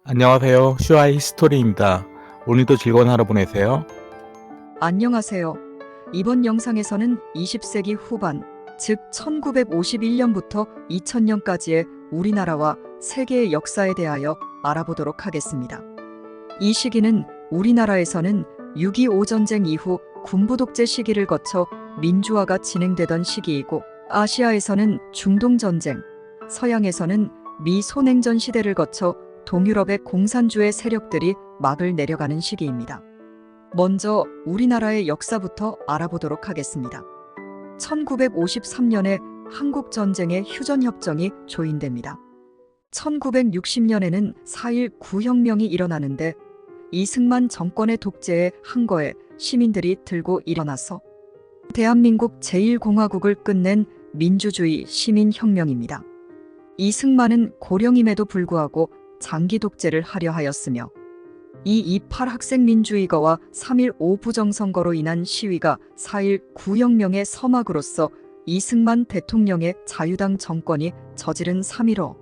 안녕하세요. 슈아의 히스토리입니다. 오늘도 즐거운 하루 보내세요. 안녕하세요. 이번 영상에서는 20세기 후반, 즉 1951년부터 2000년까지의 우리나라와 세계의 역사에 대하여 알아보도록 하겠습니다. 이 시기는 우리나라에서는 6.25 전쟁 이후 군부 독재 시기를 거쳐 민주화가 진행되던 시기이고, 아시아에서는 중동 전쟁, 서양에서는 미 소냉전 시대를 거쳐 동유럽의 공산주의 세력들이 막을 내려가는 시기입니다. 먼저 우리나라의 역사부터 알아보도록 하겠습니다. 1953년에 한국전쟁의 휴전협정이 조인됩니다. 1960년에는 4.1 구혁명이 일어나는데 이승만 정권의 독재에 항거해 시민들이 들고 일어나서 대한민국 제1공화국을 끝낸 민주주의 시민혁명입니다. 이승만은 고령임에도 불구하고 장기 독재를 하려 하였으며 이 2.8 학생민주의거와 3.15 부정선거로 인한 시위가 4.1 구혁명의 서막으로서 이승만 대통령의 자유당 정권이 저지른 3.15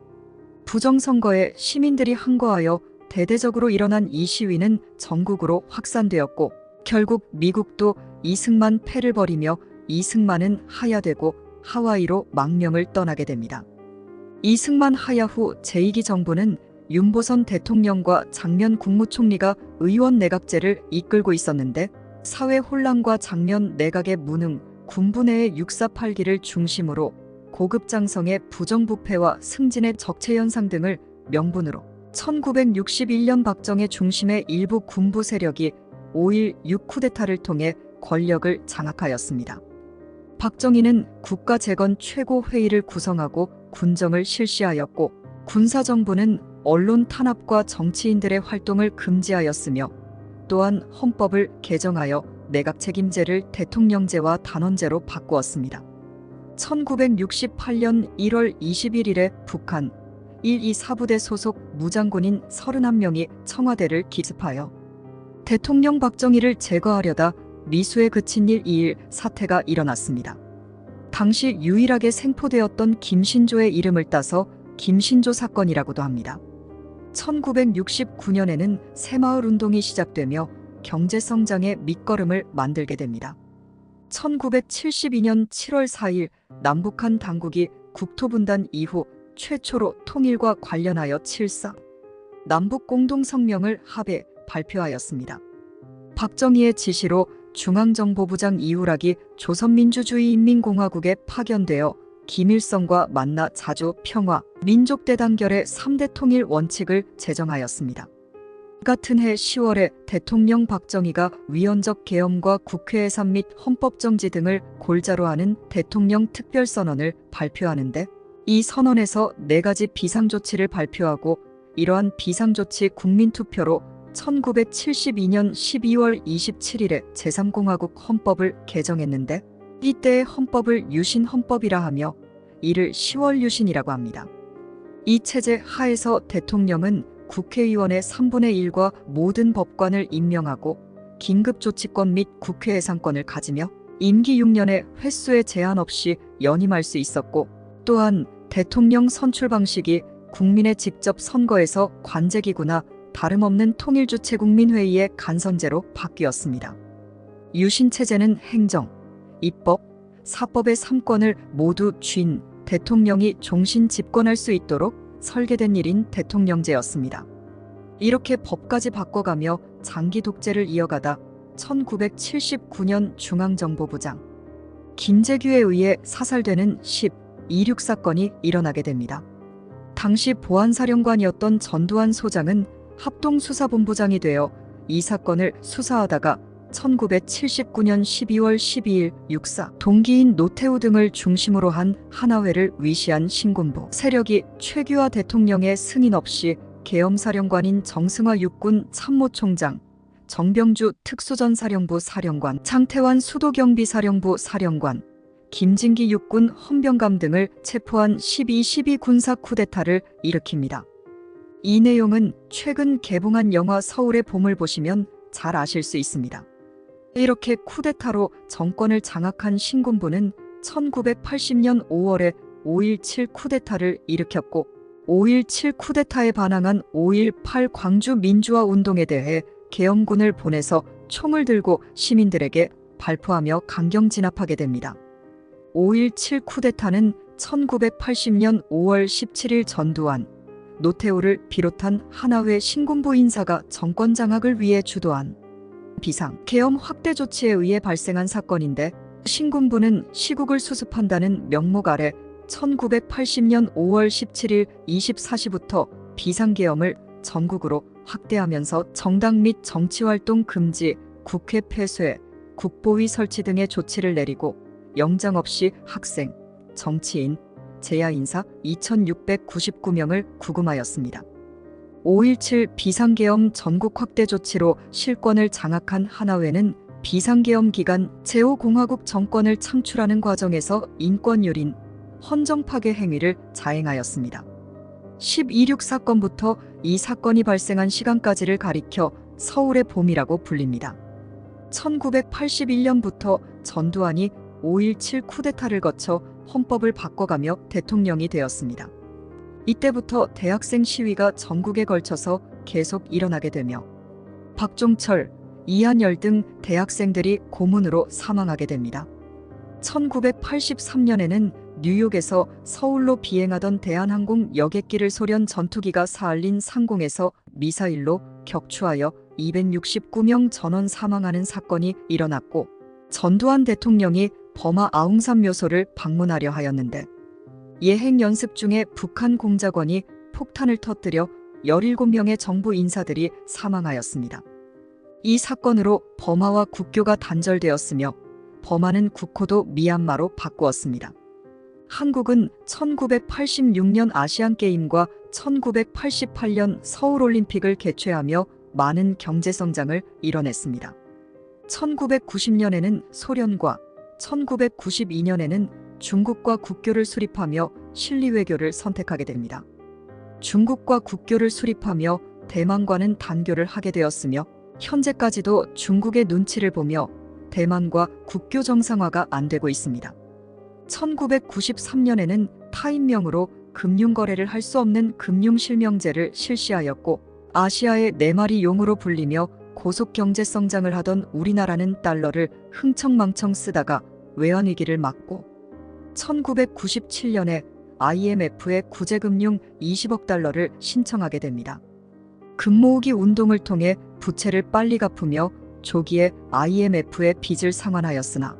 부정선거에 시민들이 항거하여 대대적으로 일어난 이 시위는 전국으로 확산되었고, 결국 미국도 이승만 패를 버리며 이승만은 하야되고 하와이로 망명을 떠나게 됩니다. 이승만 하야 후 제2기 정부는 윤보선 대통령과 장면 국무총리가 의원 내각제를 이끌고 있었는데, 사회 혼란과 장면 내각의 무능, 군부 내의 6.48기를 중심으로 고급 장성의 부정부패와 승진의 적체현상 등을 명분으로 1961년 박정희 중심의 일부 군부 세력이 5.16 쿠데타를 통해 권력을 장악하였습니다. 박정희는 국가재건 최고회의를 구성하고 군정을 실시하였고, 군사정부는 언론 탄압과 정치인들의 활동을 금지하였으며, 또한 헌법을 개정하여 내각 책임제를 대통령제와 단원제로 바꾸었습니다. 1968년 1월 21일에 북한 124부대 소속 무장군인 31명이 청와대를 기습하여 대통령 박정희를 제거하려다 미수에 그친 일 2일 사태가 일어났습니다. 당시 유일하게 생포되었던 김신조의 이름을 따서 김신조 사건이라고도 합니다. 1969년에는 새마을 운동이 시작되며 경제성장의 밑거름을 만들게 됩니다. 1972년 7월 4일 남북한 당국이 국토분단 이후 최초로 통일과 관련하여 7.4 남북공동성명을 합해 발표하였습니다. 박정희의 지시로 중앙정보부장 이우락이 조선민주주의인민공화국에 파견되어 김일성과 만나 자주 평화, 민족대단결의 3대 통일 원칙을 제정하였습니다. 같은 해 10월에 대통령 박정희가 위헌적 계엄과 국회 해산 및 헌법정지 등을 골자로 하는 대통령 특별선언을 발표하는데, 이 선언에서 4가지 비상조치를 발표하고, 이러한 비상조치 국민투표로 1972년 12월 27일에 제3공화국 헌법을 개정했는데, 이때의 헌법을 유신헌법이라 하며 이를 10월 유신이라고 합니다. 이 체제 하에서 대통령은 국회의원의 3분의 1과 모든 법관을 임명하고 긴급조치권 및 국회 예산권을 가지며 임기 6년의 횟수에 제한 없이 연임할 수 있었고, 또한 대통령 선출 방식이 국민의 직접 선거에서 관제기구나 다름없는 통일주체국민회의의 간선제로 바뀌었습니다. 유신체제는 행정, 입법, 사법의 3권을 모두 쥔 대통령이 종신 집권할 수 있도록 설계된 일인 대통령제였습니다. 이렇게 법까지 바꿔가며 장기 독재를 이어가다 1979년 중앙정보부장 김재규에 의해 사살되는 10.26 사건이 일어나게 됩니다. 당시 보안사령관이었던 전두환 소장은 합동수사본부장이 되어 이 사건을 수사하다가 1979년 12월 12일 6.4 동기인 노태우 등을 중심으로 한 하나회를 위시한 신군부 세력이 최규하 대통령의 승인 없이 계엄사령관인 정승화 육군 참모총장, 정병주 특수전사령부 사령관, 장태환 수도경비사령부 사령관, 김진기 육군 헌병감 등을 체포한 12.12 군사 쿠데타를 일으킵니다. 이 내용은 최근 개봉한 영화 서울의 봄을 보시면 잘 아실 수 있습니다. 이렇게 쿠데타로 정권을 장악한 신군부는 1980년 5월에 5.17 쿠데타를 일으켰고, 5.17 쿠데타에 반항한 5.18 광주 민주화 운동에 대해 계엄군을 보내서 총을 들고 시민들에게 발포하며 강경 진압하게 됩니다. 5.17 쿠데타는 1980년 5월 17일 전두환, 노태우를 비롯한 하나회 신군부 인사가 정권 장악을 위해 주도한 비상 계엄 확대 조치에 의해 발생한 사건인데, 신군부는 시국을 수습한다는 명목 아래 1980년 5월 17일 24시부터 비상계엄을 전국으로 확대하면서 정당 및 정치활동 금지, 국회 폐쇄, 국보위 설치 등의 조치를 내리고 영장 없이 학생, 정치인, 재야인사 2699명을 구금하였습니다. 5.17 비상계엄 전국 확대 조치로 실권을 장악한 하나회는 비상계엄 기간 제5공화국 정권을 창출하는 과정에서 인권유린, 헌정파괴 행위를 자행하였습니다. 12.6 사건부터 이 사건이 발생한 시간까지를 가리켜 서울의 봄이라고 불립니다. 1981년부터 전두환이 5.17 쿠데타를 거쳐 헌법을 바꿔가며 대통령이 되었습니다. 이때부터 대학생 시위가 전국에 걸쳐서 계속 일어나게 되며 박종철, 이한열 등 대학생들이 고문으로 사망하게 됩니다. 1983년에는 뉴욕에서 서울로 비행하던 대한항공 여객기를 소련 전투기가 사알린 상공에서 미사일로 격추하여 269명 전원 사망하는 사건이 일어났고, 전두환 대통령이 버마 아웅산 묘소를 방문하려 하였는데 예행 연습 중에 북한 공작원이 폭탄을 터뜨려 17명의 정부 인사들이 사망하였습니다. 이 사건으로 버마와 국교가 단절되었으며 버마는 국호도 미얀마로 바꾸었습니다. 한국은 1986년 아시안게임과 1988년 서울올림픽을 개최하며 많은 경제성장을 이뤄냈습니다. 1990년에는 소련과 1992년에는 중국과 국교를 수립하며 실리외교를 선택하게 됩니다. 중국과 국교를 수립하며 대만과는 단교를 하게 되었으며, 현재까지도 중국의 눈치를 보며 대만과 국교 정상화가 안 되고 있습니다. 1993년에는 타인명으로 금융거래를 할 수 없는 금융실명제를 실시하였고, 아시아의 네 마리 용으로 불리며 고속경제성장을 하던 우리나라는 달러를 흥청망청 쓰다가 외환위기를 맞고 1997년에 IMF에 구제금융 20억 달러를 신청하게 됩니다. 금모으기 운동을 통해 부채를 빨리 갚으며 조기에 IMF의 빚을 상환하였으나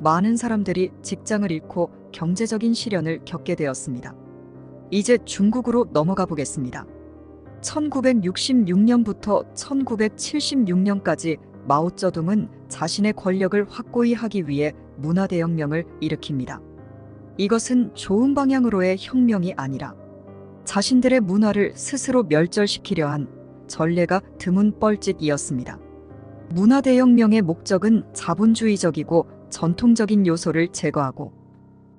많은 사람들이 직장을 잃고 경제적인 시련을 겪게 되었습니다. 이제 중국으로 넘어가 보겠습니다. 1966년부터 1976년까지 마오쩌둥은 자신의 권력을 확고히 하기 위해 문화대혁명을 일으킵니다. 이것은 좋은 방향으로의 혁명이 아니라 자신들의 문화를 스스로 멸절시키려 한 전례가 드문 뻘짓이었습니다. 문화대혁명의 목적은 자본주의적이고 전통적인 요소를 제거하고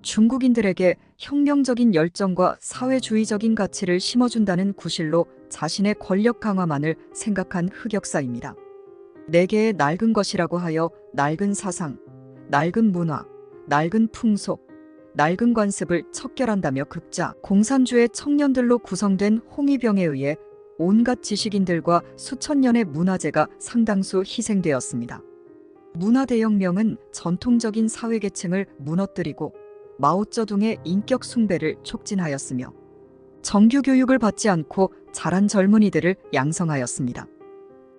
중국인들에게 혁명적인 열정과 사회주의적인 가치를 심어준다는 구실로 자신의 권력 강화만을 생각한 흑역사입니다. 네 개의 낡은 것이라고 하여 낡은 사상, 낡은 문화, 낡은 풍속, 낡은 관습을 척결한다며 급자 공산주의 청년들로 구성된 홍위병에 의해 온갖 지식인들과 수천 년의 문화재가 상당수 희생되었습니다. 문화대혁명은 전통적인 사회계층을 무너뜨리고 마오쩌둥의 인격 숭배를 촉진하였으며 정규교육을 받지 않고 자란 젊은이들을 양성하였습니다.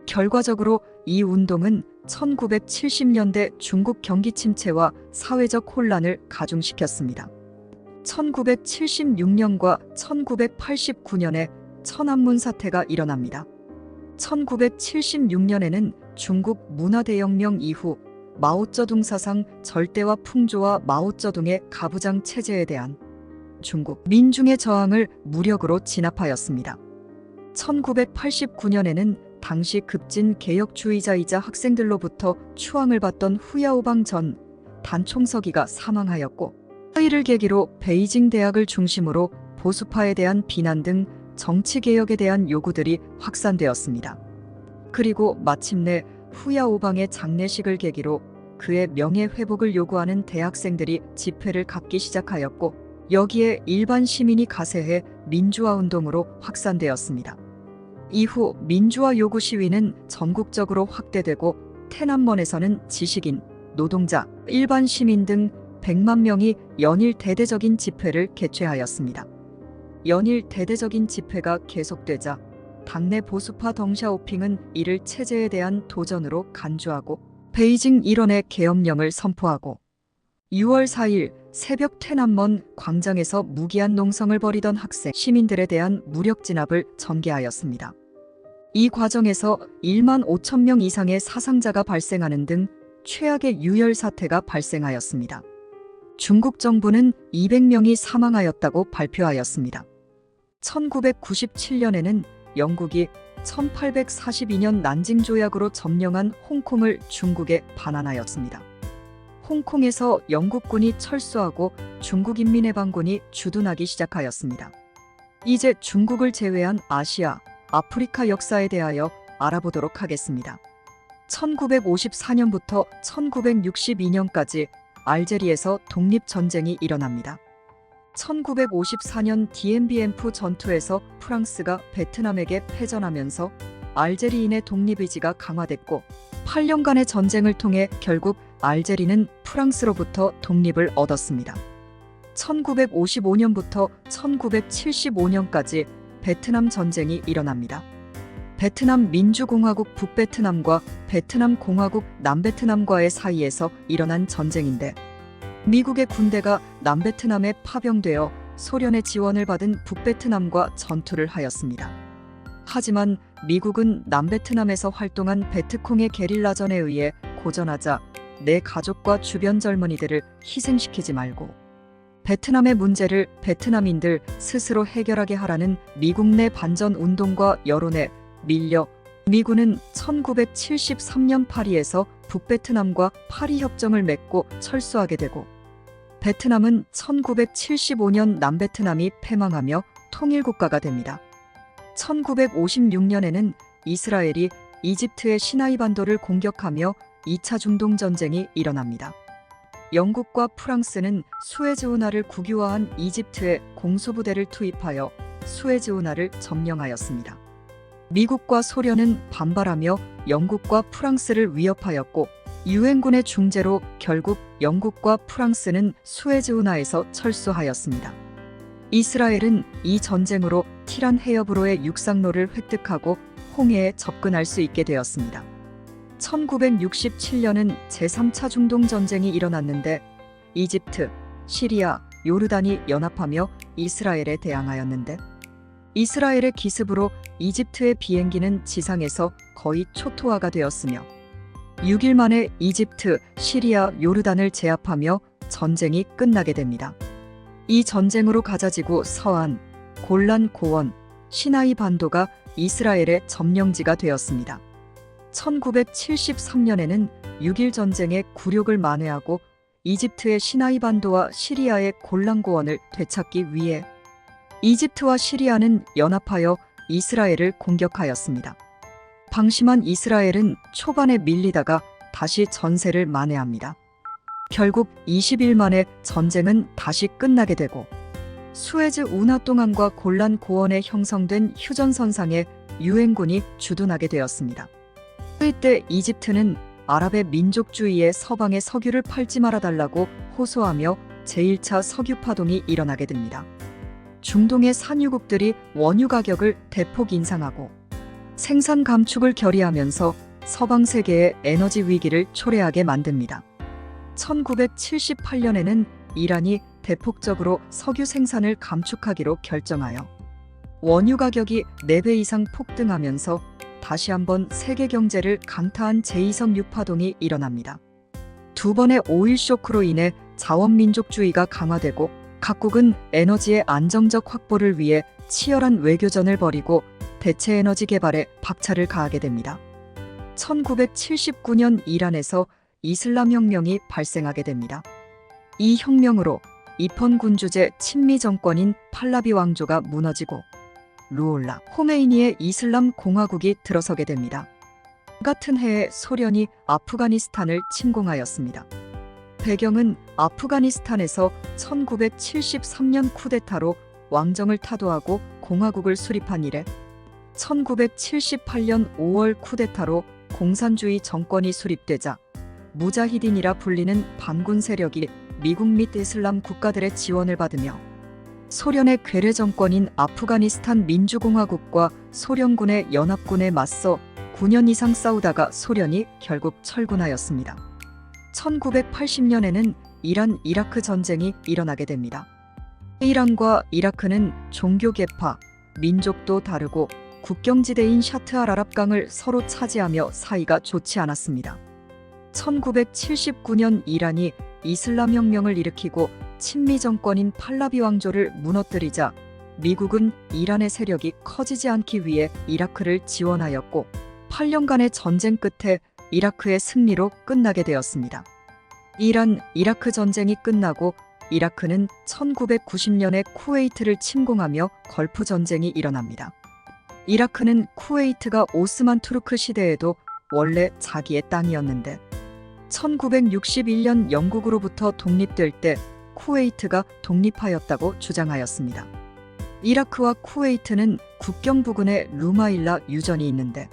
결과적으로 이 운동은 1970년대 중국 경기 침체와 사회적 혼란을 가중시켰습니다. 1976년과 1989년에 천안문 사태가 일어납니다. 1976년에는 중국 문화대혁명 이후 마오쩌둥 사상 절대화 풍조와 마오쩌둥의 가부장 체제에 대한 중국 민중의 저항을 무력으로 진압하였습니다. 1989년에는 당시 급진 개혁주의자이자 학생들로부터 추앙을 받던 후야오방 전 단총서기가 사망하였고, 이를 계기로 베이징 대학을 중심으로 보수파에 대한 비난 등 정치개혁에 대한 요구들이 확산되었습니다. 그리고 마침내 후야오방의 장례식을 계기로 그의 명예회복을 요구하는 대학생들이 집회를 갖기 시작하였고, 여기에 일반 시민이 가세해 민주화 운동으로 확산되었습니다. 이후 민주화 요구 시위는 전국적으로 확대되고 태남먼에서는 지식인, 노동자, 일반 시민 등 100만 명이 연일 대대적인 집회를 개최하였습니다. 연일 대대적인 집회가 계속되자 당내 보수파 덩샤오핑은 이를 체제에 대한 도전으로 간주하고 베이징 일원의 계엄령을 선포하고 6월 4일 새벽 태남먼 광장에서 무기한 농성을 벌이던 학생, 시민들에 대한 무력 진압을 전개하였습니다. 이 과정에서 1만 5천 명 이상의 사상자가 발생하는 등 최악의 유혈 사태가 발생하였습니다. 중국 정부는 200명이 사망하였다고 발표하였습니다. 1997년에는 영국이 1842년 난징 조약으로 점령한 홍콩을 중국에 반환하였습니다. 홍콩에서 영국군이 철수하고 중국인민해방군이 주둔하기 시작하였습니다. 이제 중국을 제외한 아시아, 아프리카 역사에 대하여 알아보도록 하겠습니다. 1954년부터 1962년까지 알제리에서 독립전쟁이 일어납니다. 1954년 디엠비엠프 전투에서 프랑스가 베트남에게 패전하면서 알제리인의 독립의지가 강화됐고 8년간의 전쟁을 통해 결국 알제리는 프랑스로부터 독립을 얻었습니다. 1955년부터 1975년까지 베트남 전쟁이 일어납니다. 베트남 민주공화국 북베트남과 베트남 공화국 남베트남과의 사이에서 일어난 전쟁인데 미국의 군대가 남베트남에 파병되어 소련의 지원을 받은 북베트남과 전투를 하였습니다. 하지만 미국은 남베트남에서 활동한 베트콩의 게릴라전에 의해 고전하자 내 가족과 주변 젊은이들을 희생시키지 말고 베트남의 문제를 베트남인들 스스로 해결하게 하라는 미국 내 반전 운동과 여론에 밀려 미군은 1973년 파리에서 북베트남과 파리 협정을 맺고 철수하게 되고 베트남은 1975년 남베트남이 패망하며 통일국가가 됩니다. 1956년에는 이스라엘이 이집트의 시나이 반도를 공격하며 2차 중동전쟁이 일어납니다. 영국과 프랑스는 수에즈 운하를 국유화한 이집트에 공수부대를 투입하여 수에즈 운하를 점령하였습니다. 미국과 소련은 반발하며 영국과 프랑스를 위협하였고 유엔군의 중재로 결국 영국과 프랑스는 수에즈 운하에서 철수하였습니다. 이스라엘은 이 전쟁으로 티란 해협으로의 육상로를 획득하고 홍해에 접근할 수 있게 되었습니다. 1967년은 제3차 중동전쟁이 일어났는데 이집트, 시리아, 요르단이 연합하며 이스라엘에 대항하였는데 이스라엘의 기습으로 이집트의 비행기는 지상에서 거의 초토화가 되었으며 6일 만에 이집트, 시리아, 요르단을 제압하며 전쟁이 끝나게 됩니다. 이 전쟁으로 가자지구 서안, 골란 고원, 시나이 반도가 이스라엘의 점령지가 되었습니다. 1973년에는 6일 전쟁의 굴욕을 만회하고 이집트의 시나이 반도와 시리아의 골란 고원을 되찾기 위해 이집트와 시리아는 연합하여 이스라엘을 공격하였습니다. 방심한 이스라엘은 초반에 밀리다가 다시 전세를 만회합니다. 결국 20일 만에 전쟁은 다시 끝나게 되고 수에즈 운하 동안과 골란 고원에 형성된 휴전선상에 유엔군이 주둔하게 되었습니다. 이때 이집트는 아랍의 민족주의에 서방의 석유를 팔지 말아달라고 호소하며 제1차 석유 파동이 일어나게 됩니다. 중동의 산유국들이 원유 가격을 대폭 인상하고 생산 감축을 결의하면서 서방 세계의 에너지 위기를 초래하게 만듭니다. 1978년에는 이란이 대폭적으로 석유 생산을 감축하기로 결정하여 원유 가격이 4배 이상 폭등하면서 다시 한번 세계 경제를 강타한 제2성 유파동이 일어납니다. 두 번의 오일 쇼크로 인해 자원민족주의가 강화되고 각국은 에너지의 안정적 확보를 위해 치열한 외교전을 벌이고 대체 에너지 개발에 박차를 가하게 됩니다. 1979년 이란에서 이슬람 혁명이 발생하게 됩니다. 이 혁명으로 이펀 군주제 친미 정권인 팔라비 왕조가 무너지고 루올라 호메이니의 이슬람 공화국이 들어서게 됩니다. 같은 해에 소련이 아프가니스탄을 침공하였습니다. 배경은 아프가니스탄에서 1973년 쿠데타로 왕정을 타도하고 공화국을 수립한 이래 1978년 5월 쿠데타로 공산주의 정권이 수립되자 무자히딘이라 불리는 반군 세력이 미국 및 이슬람 국가들의 지원을 받으며 소련의 괴뢰 정권인 아프가니스탄 민주공화국과 소련군의 연합군에 맞서 9년 이상 싸우다가 소련이 결국 철군하였습니다. 1980년에는 이란 이라크 전쟁이 일어나게 됩니다. 이란과 이라크는 종교 계파, 민족도 다르고 국경지대인 샤트 알 아랍강을 서로 차지하며 사이가 좋지 않았습니다. 1979년 이란이 이슬람 혁명을 일으키고 친미 정권인 팔라비 왕조를 무너뜨리자 미국은 이란의 세력이 커지지 않기 위해 이라크를 지원하였고 8년간의 전쟁 끝에 이라크의 승리로 끝나게 되었습니다. 이란, 이라크 전쟁이 끝나고 이라크는 1990년에 쿠웨이트를 침공하며 걸프 전쟁이 일어납니다. 이라크는 쿠웨이트가 오스만 투르크 시대에도 원래 자기의 땅이었는데 1961년 영국으로부터 독립될 때 쿠웨이트가 독립하였다고 주장하였습니다. 이라크와 쿠웨이트는 국경 부근에 루마일라 유전이 있는데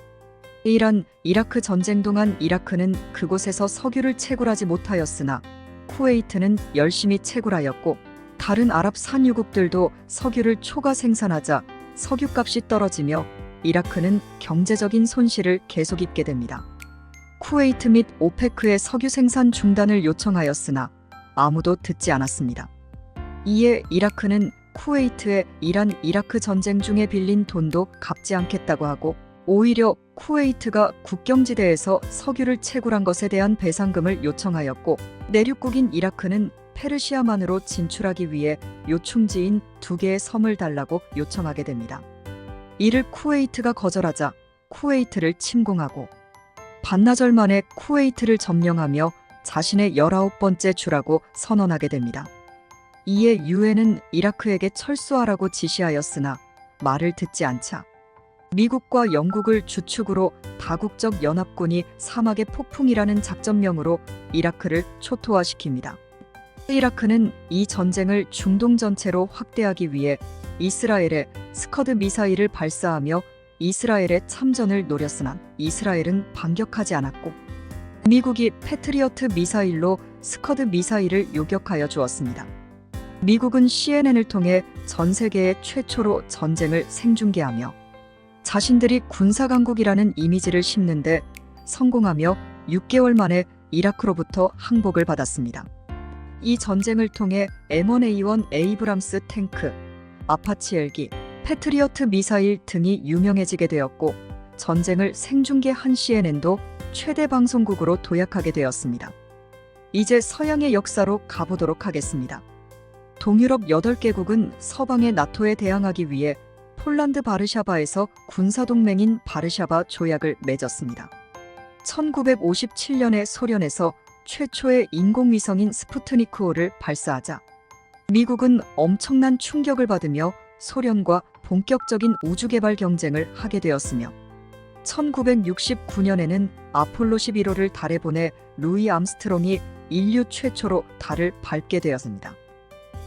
이란, 이라크 전쟁 동안 이라크는 그곳에서 석유를 채굴하지 못하였으나 쿠웨이트는 열심히 채굴하였고 다른 아랍 산유국들도 석유를 초과 생산하자 석유값이 떨어지며 이라크는 경제적인 손실을 계속 입게 됩니다. 쿠웨이트 및 오페크의 석유 생산 중단을 요청하였으나 아무도 듣지 않았습니다. 이에 이라크는 쿠웨이트에 이란 이라크 전쟁 중에 빌린 돈도 갚지 않겠다고 하고 오히려 쿠웨이트가 국경지대에서 석유를 채굴한 것에 대한 배상금을 요청하였고 내륙국인 이라크는 페르시아만으로 진출하기 위해 요충지인 2개의 섬을 달라고 요청하게 됩니다. 이를 쿠웨이트가 거절하자 쿠웨이트를 침공하고 반나절 만에 쿠웨이트를 점령하며 자신의 19번째 주라고 선언하게 됩니다. 이에 유엔은 이라크에게 철수하라고 지시하였으나 말을 듣지 않자 미국과 영국을 주축으로 다국적 연합군이 사막의 폭풍이라는 작전명으로 이라크를 초토화시킵니다. 이라크는 이 전쟁을 중동 전체로 확대하기 위해 이스라엘에 스커드 미사일을 발사하며 이스라엘의 참전을 노렸으나 이스라엘은 반격하지 않았고 미국이 패트리어트 미사일로 스커드 미사일을 요격하여 주었습니다. 미국은 CNN을 통해 전 세계에 최초로 전쟁을 생중계하며 자신들이 군사강국이라는 이미지를 심는데 성공하며 6개월 만에 이라크로부터 항복을 받았습니다. 이 전쟁을 통해 M1A1 에이브람스 탱크, 아파치 헬기, 패트리어트 미사일 등이 유명해지게 되었고 전쟁을 생중계한 CNN도 최대 방송국으로 도약하게 되었습니다. 이제 서양의 역사로 가보도록 하겠습니다. 동유럽 8개국은 서방의 나토에 대항하기 위해 폴란드 바르샤바에서 군사동맹인 바르샤바 조약을 맺었습니다. 1957년에 소련에서 최초의 인공위성인 스푸트니크5를 발사하자 미국은 엄청난 충격을 받으며 소련과 본격적인 우주개발 경쟁을 하게 되었으며 1969년에는 아폴로 11호를 달에 보내 루이 암스트롱이 인류 최초로 달을 밟게 되었습니다.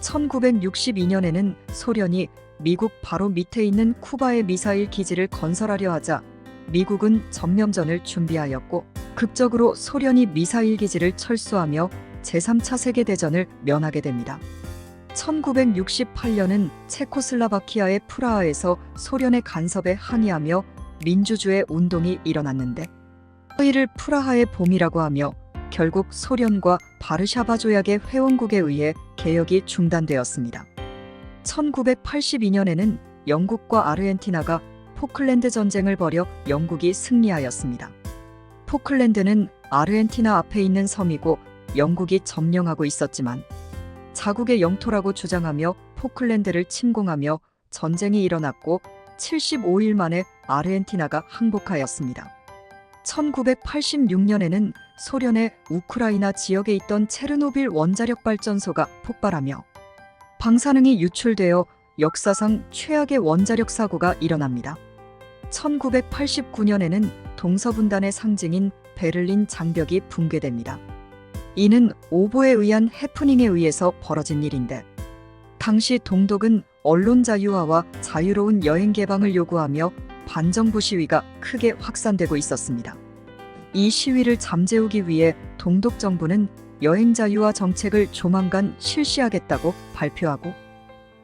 1962년에는 소련이 미국 바로 밑에 있는 쿠바의 미사일 기지를 건설하려 하자 미국은 전면전을 준비하였고 극적으로 소련이 미사일 기지를 철수하며 제3차 세계대전을 면하게 됩니다. 1968년은 체코슬라바키아의 프라하에서 소련의 간섭에 항의하며 민주주의 운동이 일어났는데 이를 프라하의 봄이라고 하며 결국 소련과 바르샤바 조약의 회원국에 의해 개혁이 중단되었습니다. 1982년에는 영국과 아르헨티나가 포클랜드 전쟁을 벌여 영국이 승리하였습니다. 포클랜드는 아르헨티나 앞에 있는 섬이고 영국이 점령하고 있었지만 자국의 영토라고 주장하며 포클랜드를 침공하며 전쟁이 일어났고 75일 만에 아르헨티나가 항복하였습니다. 1986년에는 소련의 우크라이나 지역에 있던 체르노빌 원자력 발전소가 폭발하며 방사능이 유출되어 역사상 최악의 원자력 사고가 일어납니다. 1989년에는 동서분단의 상징인 베를린 장벽이 붕괴됩니다. 이는 오보에 의한 해프닝에 의해서 벌어진 일인데 당시 동독은 언론 자유화와 자유로운 여행 개방을 요구하며 반정부 시위가 크게 확산되고 있었습니다. 이 시위를 잠재우기 위해 동독 정부는 여행 자유화 정책을 조만간 실시하겠다고 발표하고,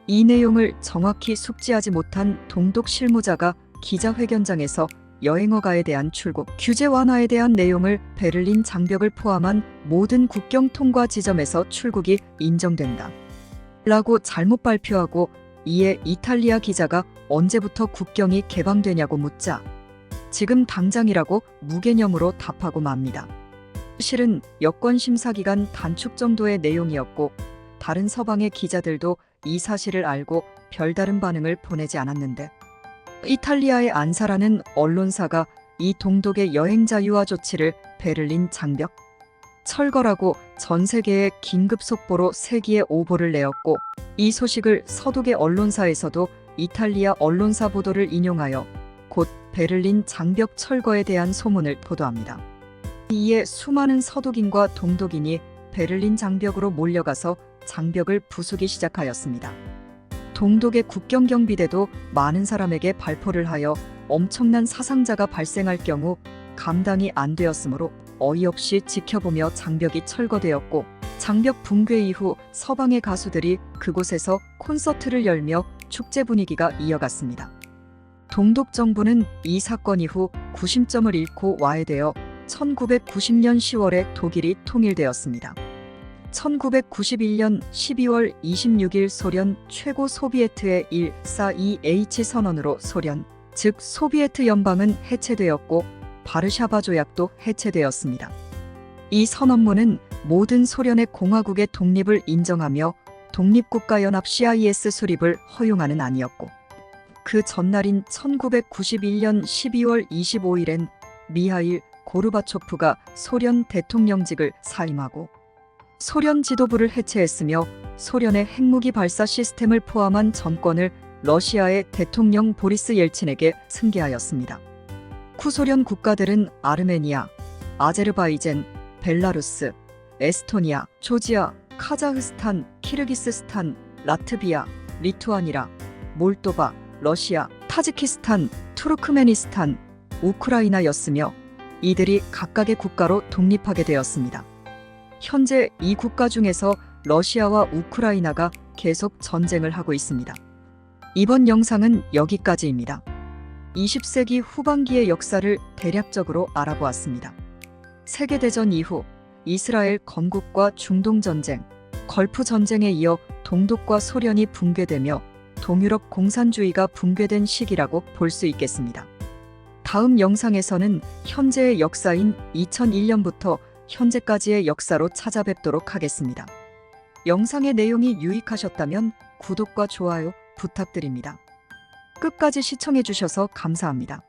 이 내용을 정확히 숙지하지 못한 동독 실무자가 기자회견장에서 여행허가에 대한 출국 규제 완화에 대한 내용을 베를린 장벽을 포함한 모든 국경 통과 지점에서 출국이 인정된다 라고 잘못 발표하고, 이에 이탈리아 기자가 언제부터 국경이 개방되냐고 묻자 지금 당장이라고 무개념으로 답하고 맙니다. 실은 여권 심사 기간 단축 정도의 내용이었고, 다른 서방의 기자들도 이 사실을 알고 별다른 반응을 보내지 않았는데, 이탈리아의 안사라는 언론사가 이 동독의 여행 자유화 조치를 베를린 장벽 철거라고 전 세계에 긴급 속보로 세기의 오보를 내었고, 이 소식을 서독의 언론사에서도 이탈리아 언론사 보도를 인용하여 곧 베를린 장벽 철거에 대한 소문을 보도합니다. 이에 수많은 서독인과 동독인이 베를린 장벽으로 몰려가서 장벽을 부수기 시작하였습니다. 동독의 국경경비대도 많은 사람에게 발포를 하여 엄청난 사상자가 발생할 경우 감당이 안 되었으므로 어이없이 지켜보며 장벽이 철거되었고, 장벽 붕괴 이후 서방의 가수들이 그곳에서 콘서트를 열며 축제 분위기가 이어갔습니다. 동독 정부는 이 사건 이후 구심점을 잃고 와해되어 1990년 10월에 독일이 통일되었습니다. 1991년 12월 26일 소련 최고 소비에트의 142H 선언으로 소련, 즉 소비에트 연방은 해체되었고 바르샤바 조약도 해체되었습니다. 이 선언문은 모든 소련의 공화국의 독립을 인정하며 독립국가연합 CIS 수립을 허용하는 안이었고, 그 전날인 1991년 12월 25일엔 미하일 고르바초프가 소련 대통령직을 사임하고 소련 지도부를 해체했으며, 소련의 핵무기 발사 시스템을 포함한 정권을 러시아의 대통령 보리스 옐친에게 승계하였습니다. 구소련 국가들은 아르메니아, 아제르바이젠, 벨라루스, 에스토니아, 조지아, 카자흐스탄, 키르기스스탄, 라트비아, 리투아니아, 몰도바, 러시아, 타지키스탄, 투르크메니스탄, 우크라이나였으며, 이들이 각각의 국가로 독립하게 되었습니다. 현재 이 국가 중에서 러시아와 우크라이나가 계속 전쟁을 하고 있습니다. 이번 영상은 여기까지입니다. 20세기 후반기의 역사를 대략적으로 알아보았습니다. 세계대전 이후 이스라엘 건국과 중동 전쟁, 걸프 전쟁에 이어 동독과 소련이 붕괴되며 동유럽 공산주의가 붕괴된 시기라고 볼 수 있겠습니다. 다음 영상에서는 현재의 역사인 2001년부터 현재까지의 역사로 찾아뵙도록 하겠습니다. 영상의 내용이 유익하셨다면 구독과 좋아요 부탁드립니다. 끝까지 시청해주셔서 감사합니다.